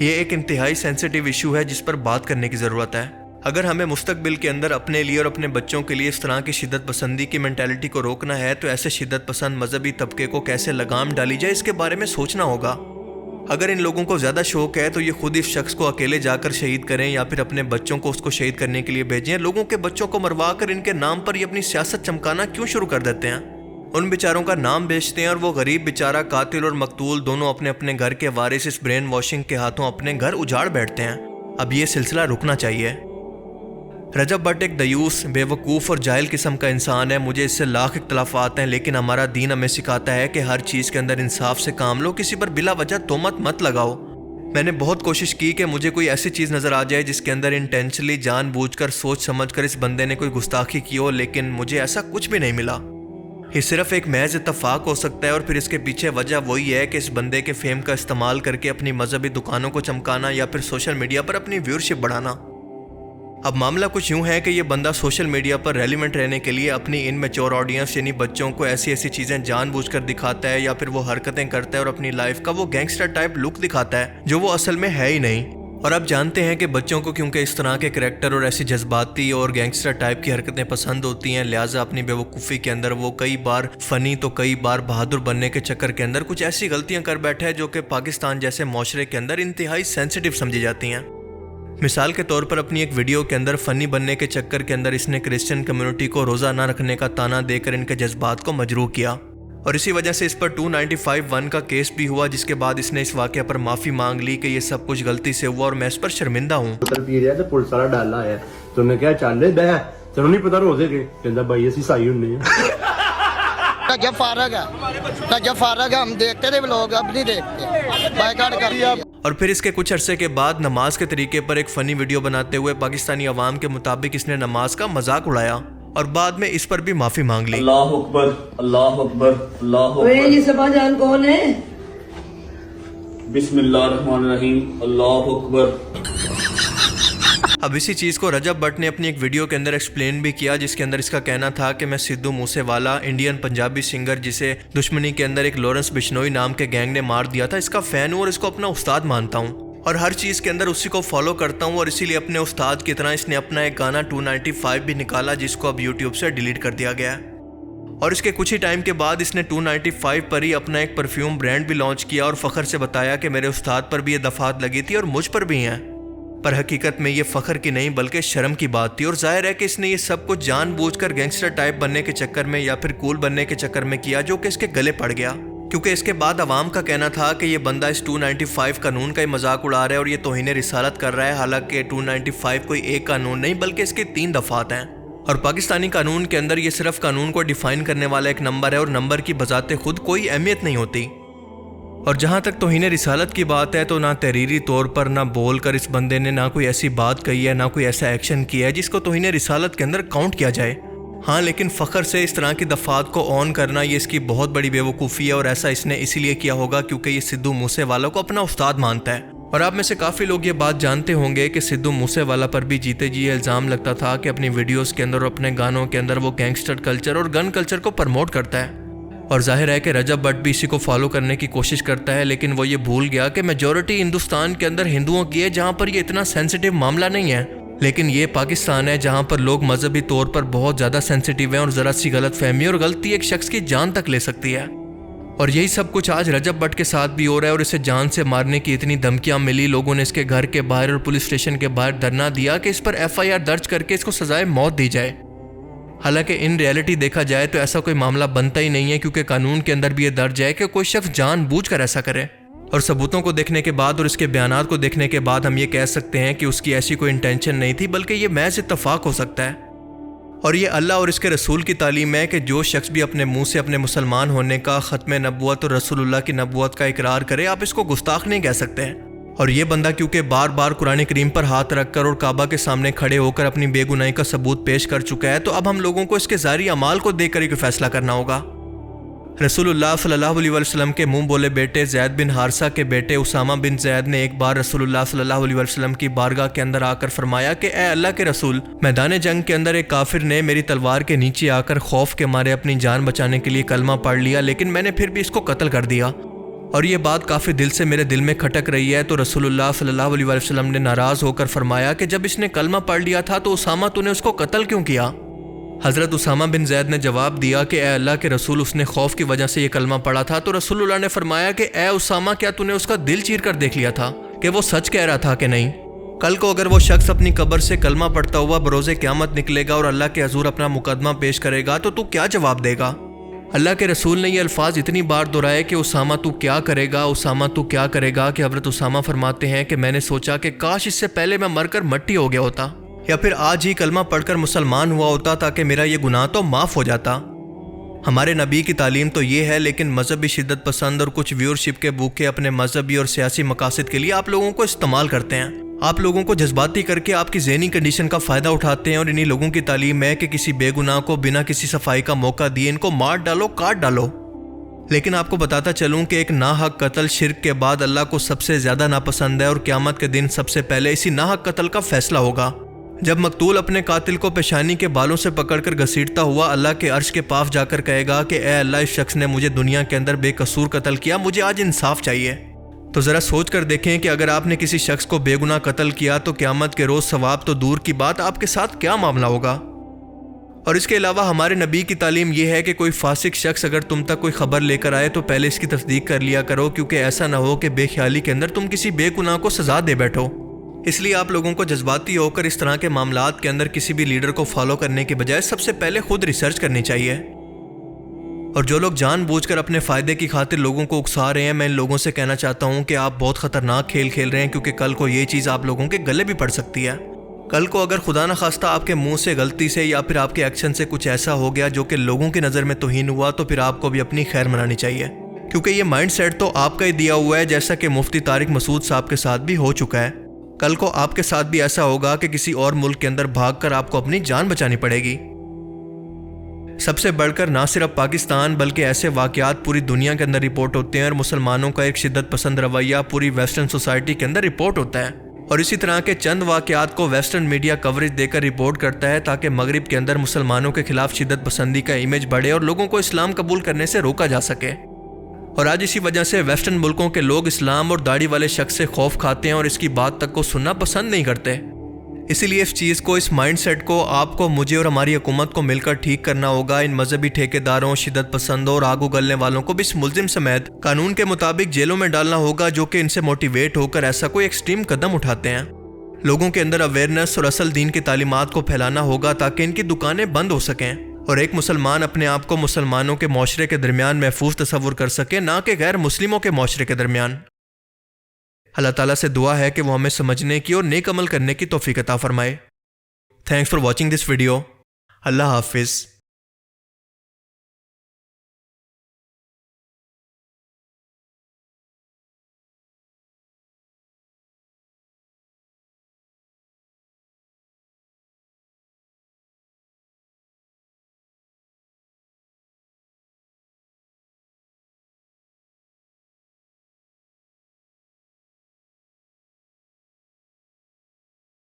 یہ ایک انتہائی سینسیٹیو ایشو ہے جس پر بات کرنے کی ضرورت ہے۔ اگر ہمیں مستقبل کے اندر اپنے لیے اور اپنے بچوں کے لیے اس طرح کی شدت پسندی کی مینٹیلٹی کو روکنا ہے تو ایسے شدت پسند مذہبی طبقے کو کیسے لگام ڈالی جائے اس کے بارے میں سوچنا ہوگا۔ اگر ان لوگوں کو زیادہ شوق ہے تو یہ خود اس شخص کو اکیلے جا کر شہید کریں یا پھر اپنے بچوں کو اس کو شہید کرنے کے لیے بھیجیں۔ لوگوں کے بچوں کو مروا کر ان کے نام پر یہ اپنی سیاست چمکانا کیوں شروع کر دیتے ہیں؟ ان بیچاروں کا نام بیچتے ہیں اور وہ غریب بیچارہ قاتل اور مقتول دونوں اپنے اپنے گھر کے وارث اس برین واشنگ کے ہاتھوں اپنے گھر اجاڑ بیٹھتے ہیں۔ اب یہ سلسلہ رکنا چاہیے۔ رجب بٹ ایک دیوس، بے وقوف اور جاہل قسم کا انسان ہے۔ مجھے اس سے لاکھ اختلافات ہیں، لیکن ہمارا دین ہمیں سکھاتا ہے کہ ہر چیز کے اندر انصاف سے کام لو، کسی پر بلا وجہ تہمت مت لگاؤ۔ میں نے بہت کوشش کی کہ مجھے کوئی ایسی چیز نظر آ جائے جس کے اندر انٹینشنلی جان بوجھ کر سوچ سمجھ کر اس بندے نے کوئی گستاخی کی ہو، لیکن مجھے ایسا کچھ بھی نہیں ملا۔ یہ صرف ایک محض اتفاق ہو سکتا ہے اور پھر اس کے پیچھے وجہ وہی ہے کہ اس بندے کے فیم کا استعمال کر کے اپنی مذہبی دکانوں کو چمکانا یا پھر سوشل میڈیا پر اپنی ویورشپ بڑھانا۔ اب معاملہ کچھ یوں ہے کہ یہ بندہ سوشل میڈیا پر ریلیونٹ رہنے کے لیے اپنی ان میچور آڈینس یعنی بچوں کو ایسی چیزیں جان بوجھ کر دکھاتا ہے یا پھر وہ حرکتیں کرتا ہے اور اپنی لائف کا وہ گینگسٹر ٹائپ لک دکھاتا ہے جو وہ اصل میں ہے ہی نہیں۔ اور اب جانتے ہیں کہ بچوں کو کیونکہ اس طرح کے کریکٹر اور ایسی جذباتی اور گینگسٹر ٹائپ کی حرکتیں پسند ہوتی ہیں، لہٰذا اپنی بے وقوفی کے اندر وہ کئی بار فنی تو کئی بار بہادر بننے کے چکر کے اندر کچھ ایسی غلطیاں کر بیٹھا ہے جو کہ پاکستان جیسے معاشرے کے اندر انتہائی سینسیٹیو سمجھی جاتی ہیں۔ مثال کے طور پر اپنی ایک ویڈیو کے اندر فنی بننے کے چکر کے اندر اس نے کرسچن کمیونٹی کو روزہ نہ رکھنے کا تانا دے کر ان کے جذبات کو مجروح کیا، اور اسی وجہ سے اس پر 295(1) کا کیس بھی ہوا، جس کے بعد اس نے اس واقعہ پر معافی مانگ لی کہ یہ سب کچھ غلطی سے ہوا اور میں اس پر شرمندہ ہوں۔ پی رہا تو پولیس والا ڈالا ہے تو انہیں کہا چل بہ تینوں نہیں پتا روزے کے کہندا بھائی اسی عیسائی ہونے ہیں۔ جب فارغ ہے ہم دیکھتے تھے لوگ، اب نہیں دیکھتے، بائیکاٹ کر دیا۔ اور پھر اس کے کچھ عرصے کے بعد نماز کے طریقے پر ایک فنی ویڈیو بناتے ہوئے پاکستانی عوام کے مطابق اس نے نماز کا مذاق اڑایا اور بعد میں اس پر بھی معافی مانگ لی۔ اللہ اکبر اللہ اکبر اللہ اوے اکبر، یہ سبا جان کون ہے؟ بسم اللہ الرحمن الرحیم، اللہ اکبر۔ اب اسی چیز کو رجب بٹ نے اپنی ایک ویڈیو کے اندر ایکسپلین بھی کیا، جس کے اندر اس کا کہنا تھا کہ میں سدھو موسے والا انڈین پنجابی سنگر جسے دشمنی کے اندر ایک لورنس بشنوئی نام کے گینگ نے مار دیا تھا، اس کا فین ہوں اور اس کو اپنا استاد مانتا ہوں اور ہر چیز کے اندر اسی کو فالو کرتا ہوں، اور اسی لیے اپنے استاد کی طرح اس نے اپنا ایک گانا 295 بھی نکالا جس کو اب یوٹیوب سے ڈیلیٹ کر دیا گیا ہے۔ اور اس کے کچھ ہی ٹائم کے بعد اس نے 295 پر ہی اپنا ایک پرفیوم برانڈ بھی لانچ کیا اور فخر سے بتایا کہ میرے استاد پر بھی یہ دفعات لگی تھی اور مجھ پر بھی ہیں، پر حقیقت میں یہ فخر کی نہیں بلکہ شرم کی بات تھی، اور ظاہر ہے کہ اس نے یہ سب کچھ جان بوجھ کر گینگسٹر ٹائپ بننے کے چکر میں یا پھر کول بننے کے چکر میں کیا، جو کہ اس کے گلے پڑ گیا، کیونکہ اس کے بعد عوام کا کہنا تھا کہ یہ بندہ اس 295 قانون کا ہی مذاق اڑا رہا ہے اور یہ توہین رسالت کر رہا ہے، حالانکہ 295 کوئی ایک قانون نہیں بلکہ اس کے 3 دفعات ہیں، اور پاکستانی قانون کے اندر یہ صرف قانون کو ڈیفائن کرنے والا ایک نمبر ہے اور نمبر کی بذات خود کوئی اہمیت نہیں ہوتی۔ اور جہاں تک توہین رسالت کی بات ہے تو نہ تحریری طور پر نہ بول کر اس بندے نے نہ کوئی ایسی بات کہی ہے نہ کوئی ایسا ایکشن کیا ہے جس کو توہین رسالت کے اندر کاؤنٹ کیا جائے۔ ہاں لیکن فخر سے اس طرح کی دفعات کو آن کرنا یہ اس کی بہت بڑی بے وقوفی ہے، اور ایسا اس نے اسی لیے کیا ہوگا کیونکہ یہ سدھو موسے والا کو اپنا استاد مانتا ہے۔ اور آپ میں سے کافی لوگ یہ بات جانتے ہوں گے کہ سدھو موسے والا پر بھی جیتے جی یہ الزام لگتا تھا کہ اپنی ویڈیوز کے اندر اور اپنے گانوں کے اندر وہ گینگسٹر کلچر اور گن کلچر کو پرموٹ کرتا ہے، اور ظاہر ہے کہ رجب بٹ بھی اسی کو فالو کرنے کی کوشش کرتا ہے، لیکن وہ یہ بھول گیا کہ میجورٹی ہندوستان کے اندر ہندوؤں کی ہے جہاں پر یہ اتنا سینسیٹیو معاملہ نہیں ہے، لیکن یہ پاکستان ہے جہاں پر لوگ مذہبی طور پر بہت زیادہ سینسیٹیو ہیں اور ذرا سی غلط فہمی اور غلطی ایک شخص کی جان تک لے سکتی ہے۔ اور یہی سب کچھ آج رجب بٹ کے ساتھ بھی ہو رہا ہے، اور اسے جان سے مارنے کی اتنی دھمکیاں ملی، لوگوں نے اس کے گھر کے باہر اور پولیس اسٹیشن کے باہر دھرنا دیا کہ اس پر FIR درج کر کے اس کو سزائے موت دی جائے۔ حالانکہ ان ریالٹی دیکھا جائے تو ایسا کوئی معاملہ بنتا ہی نہیں ہے، کیونکہ قانون کے اندر بھی یہ درج ہے کہ کوئی شخص جان بوجھ کر ایسا کرے، اور ثبوتوں کو دیکھنے کے بعد اور اس کے بیانات کو دیکھنے کے بعد ہم یہ کہہ سکتے ہیں کہ اس کی ایسی کوئی انٹینشن نہیں تھی بلکہ یہ محض اتفاق ہو سکتا ہے۔ اور یہ اللہ اور اس کے رسول کی تعلیم ہے کہ جو شخص بھی اپنے منہ سے اپنے مسلمان ہونے کا، ختم نبوت اور رسول اللہ کی نبوت کا اقرار کرے، آپ اس کو گستاخ نہیں کہہ سکتے ہیں۔ اور یہ بندہ کیونکہ بار بار قرآن کریم پر ہاتھ رکھ کر اور کعبہ کے سامنے کھڑے ہو کر اپنی بے گناہی کا ثبوت پیش کر چکا ہے، تو اب ہم لوگوں کو اس کے ظاہری اعمال کو دیکھ کر ہی کوئی فیصلہ کرنا ہوگا۔ رسول اللہ صلی اللہ علیہ وسلم کے منہ بولے بیٹے زید بن حارثہ کے بیٹے اسامہ بن زید نے ایک بار رسول اللہ صلی اللہ علیہ وسلم کی بارگاہ کے اندر آ کر فرمایا کہ اے اللہ کے رسول، میدان جنگ کے اندر ایک کافر نے میری تلوار کے نیچے آ کر خوف کے مارے اپنی جان بچانے کے لیے کلمہ پڑھ لیا، لیکن میں نے پھر بھی اس کو قتل کر دیا۔ اور یہ بات کافی دل سے میرے دل میں کھٹک رہی ہے، تو رسول اللہ صلی اللہ علیہ وسلم نے ناراض ہو کر فرمایا کہ جب اس نے کلمہ پڑھ لیا تھا تو اسامہ تو نے اس کو قتل کیوں کیا؟ حضرت اسامہ بن زید نے جواب دیا کہ اے اللہ کے رسول، اس نے خوف کی وجہ سے یہ کلمہ پڑھا تھا۔ تو رسول اللہ نے فرمایا کہ اے اسامہ، کیا تو نے اس کا دل چیر کر دیکھ لیا تھا کہ وہ سچ کہہ رہا تھا کہ نہیں؟ کل کو اگر وہ شخص اپنی قبر سے کلمہ پڑھتا ہوا بروز قیامت نکلے گا اور اللہ کے حضور اپنا مقدمہ پیش کرے گا تو کیا جواب دے گا؟ اللہ کے رسول نے یہ الفاظ اتنی بار دہرائے کہ اسامہ تو کیا کرے گا، اسامہ تو کیا کرے گا، کہ حضرت اسامہ فرماتے ہیں کہ میں نے سوچا کہ کاش اس سے پہلے میں مر کر مٹی ہو گیا ہوتا، یا پھر آج ہی کلمہ پڑھ کر مسلمان ہوا ہوتا تاکہ میرا یہ گناہ تو معاف ہو جاتا۔ ہمارے نبی کی تعلیم تو یہ ہے، لیکن مذہبی شدت پسند اور کچھ ویورشپ کے بھوکے اپنے مذہبی اور سیاسی مقاصد کے لیے آپ لوگوں کو استعمال کرتے ہیں، آپ لوگوں کو جذباتی کر کے آپ کی ذہنی کنڈیشن کا فائدہ اٹھاتے ہیں، اور انہی لوگوں کی تعلیم ہے کہ کسی بے گناہ کو بنا کسی صفائی کا موقع دیے ان کو مار ڈالو، کاٹ ڈالو۔ لیکن آپ کو بتاتا چلوں کہ ایک ناحق قتل شرک کے بعد اللہ کو سب سے زیادہ ناپسند ہے، اور قیامت کے دن سب سے پہلے اسی ناحق قتل کا فیصلہ ہوگا، جب مقتول اپنے قاتل کو پیشانی کے بالوں سے پکڑ کر گھسیٹتا ہوا اللہ کے عرش کے پاس جا کر کہے گا کہ اے اللہ، اس شخص نے مجھے دنیا کے اندر بے قصور قتل کیا، مجھے آج انصاف چاہیے۔ تو ذرا سوچ کر دیکھیں کہ اگر آپ نے کسی شخص کو بے گناہ قتل کیا تو قیامت کے روز ثواب تو دور کی بات، آپ کے ساتھ کیا معاملہ ہوگا؟ اور اس کے علاوہ ہمارے نبی کی تعلیم یہ ہے کہ کوئی فاسق شخص اگر تم تک کوئی خبر لے کر آئے تو پہلے اس کی تصدیق کر لیا کرو، کیونکہ ایسا نہ ہو کہ بے خیالی کے اندر تم کسی بے گناہ کو سزا دے بیٹھو۔ اس لیے آپ لوگوں کو جذباتی ہو کر اس طرح کے معاملات کے اندر کسی بھی لیڈر کو فالو کرنے کے بجائے سب سے پہلے خود ریسرچ کرنی چاہیے۔ اور جو لوگ جان بوجھ کر اپنے فائدے کی خاطر لوگوں کو اکسا رہے ہیں، میں ان لوگوں سے کہنا چاہتا ہوں کہ آپ بہت خطرناک کھیل کھیل رہے ہیں، کیونکہ کل کو یہ چیز آپ لوگوں کے گلے بھی پڑ سکتی ہے۔ کل کو اگر خدا نخواستہ آپ کے منہ سے غلطی سے یا پھر آپ کے ایکشن سے کچھ ایسا ہو گیا جو کہ لوگوں کی نظر میں توہین ہوا، تو پھر آپ کو بھی اپنی خیر منانی چاہیے، کیونکہ یہ مائنڈ سیٹ تو آپ کا ہی دیا ہوا ہے، جیسا کہ مفتی طارق مسعود صاحب کے ساتھ بھی ہو چکا ہے۔ کل کو آپ کے ساتھ بھی ایسا ہوگا کہ کسی اور ملک کے اندر بھاگ کر آپ کو اپنی جان بچانی پڑے گی۔ سب سے بڑھ کر نہ صرف پاکستان بلکہ ایسے واقعات پوری دنیا کے اندر رپورٹ ہوتے ہیں، اور مسلمانوں کا ایک شدت پسند رویہ پوری ویسٹرن سوسائٹی کے اندر رپورٹ ہوتا ہے، اور اسی طرح کے چند واقعات کو ویسٹرن میڈیا کوریج دے کر رپورٹ کرتا ہے تاکہ مغرب کے اندر مسلمانوں کے خلاف شدت پسندی کا امیج بڑھے اور لوگوں کو اسلام قبول کرنے سے روکا جا سکے۔ اور آج اسی وجہ سے ویسٹرن ملکوں کے لوگ اسلام اور داڑھی والے شخص سے خوف کھاتے ہیں اور اس کی بات تک کو سننا پسند نہیں کرتے۔ اسی لیے اس چیز کو، اس مائنڈ سیٹ کو آپ کو، مجھے اور ہماری حکومت کو مل کر ٹھیک کرنا ہوگا۔ ان مذہبی ٹھیکیداروں، شدت پسندوں اور آگ اگلنے والوں کو بھی اس ملزم سمیت قانون کے مطابق جیلوں میں ڈالنا ہوگا جو کہ ان سے موٹیویٹ ہو کر ایسا کوئی ایکسٹریم قدم اٹھاتے ہیں۔ لوگوں کے اندر اویئرنیس اور اصل دین کی تعلیمات کو پھیلانا ہوگا تاکہ ان کی دکانیں بند ہو سکیں، اور ایک مسلمان اپنے آپ کو مسلمانوں کے معاشرے کے درمیان محفوظ تصور کر سکے، نہ کہ غیر مسلموں کے معاشرے کے درمیان۔ اللہ تعالیٰ سے دعا ہے کہ وہ ہمیں سمجھنے کی اور نیک عمل کرنے کی توفیق عطا فرمائے۔ Thanks for watching this video. اللہ حافظ۔